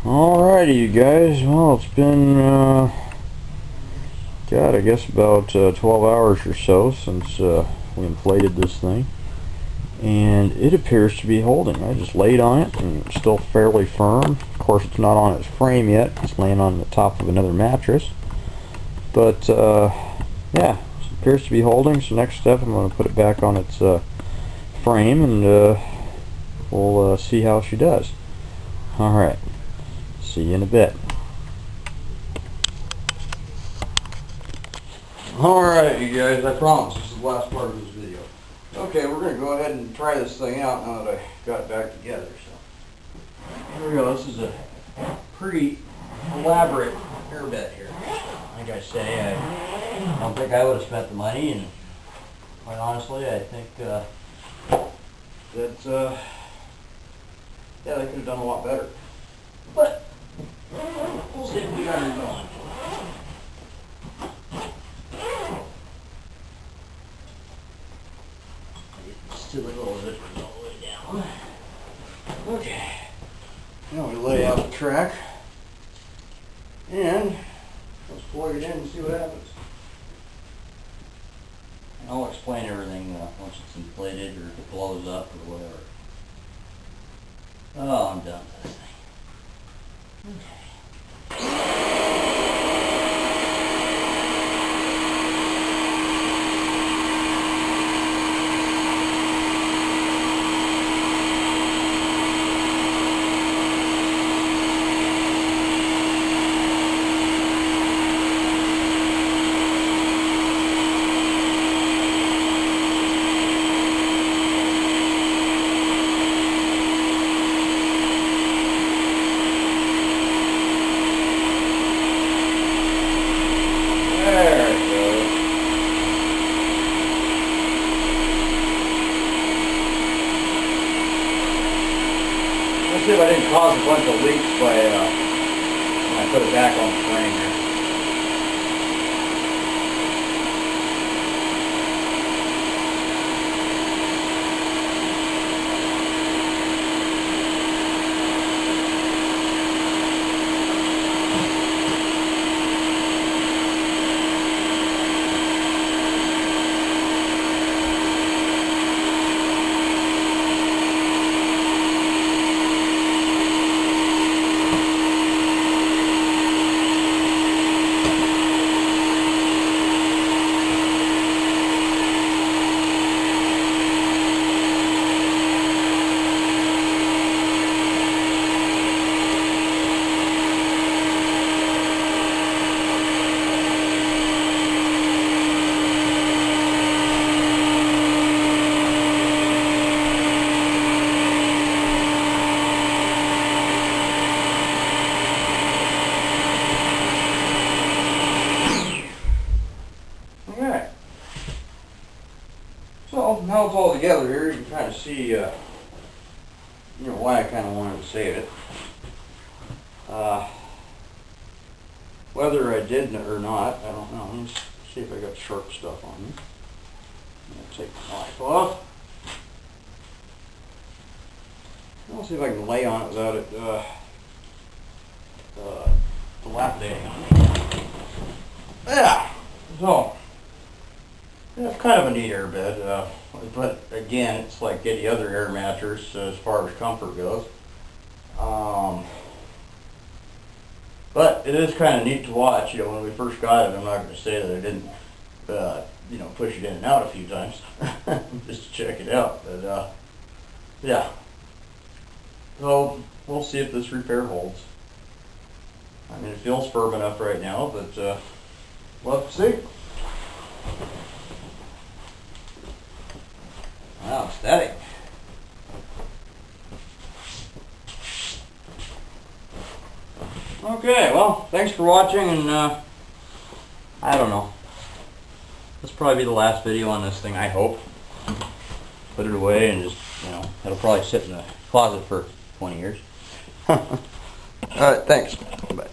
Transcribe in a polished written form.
Alrighty, you guys. Well, it's been, God, I guess about 12 hours or so since we inflated this thing. And it appears to be holding. I just laid on it and it's still fairly firm. Of course, it's not on its frame yet. It's laying on the top of another mattress. But, yeah, it appears to be holding. So next step, I'm going to put it back on its frame and we'll see how she does. Alright. See you in a bit. Alright, you guys, I promise this is the last part of this video. Okay, we're going to go ahead and try this thing out now that I got it back together. So here we go. This is a pretty elaborate airbed here. Like I say, I don't think I would have spent the money, and quite honestly, I think that yeah, they could have done a lot better. But we'll see if we got her going. Still a little bit all the way down. Okay. Now we lay out the track and let's plug it in and see what happens. And I'll explain everything once it's inflated or blows up or whatever. Oh, I'm done with this thing. Okay. There it goes. Let's see if I didn't cause a bunch of leaks by when I put it back on the frame here. Okay. So now it's all together here. You can kind of see, why I kind of wanted to save it. Whether I did or not, I don't know. Let's see if I got sharp stuff on me. I'm gonna take the knife off. I'll see if I can lay on it without it dilapidating on me. Yeah. So. Yeah, it's kind of a neat airbed, but again, it's like any other air mattress as far as comfort goes. But it is kind of neat to watch. When we first got it, I'm not going to say that I didn't, push it in and out a few times just to check it out. But yeah. So we'll see if this repair holds. I mean, it feels firm enough right now, but we'll have to see. Wow, static. Okay, well, thanks for watching, and I don't know. This will probably be the last video on this thing, I hope. Put it away and just, it'll probably sit in the closet for 20 years. Alright, thanks. Bye.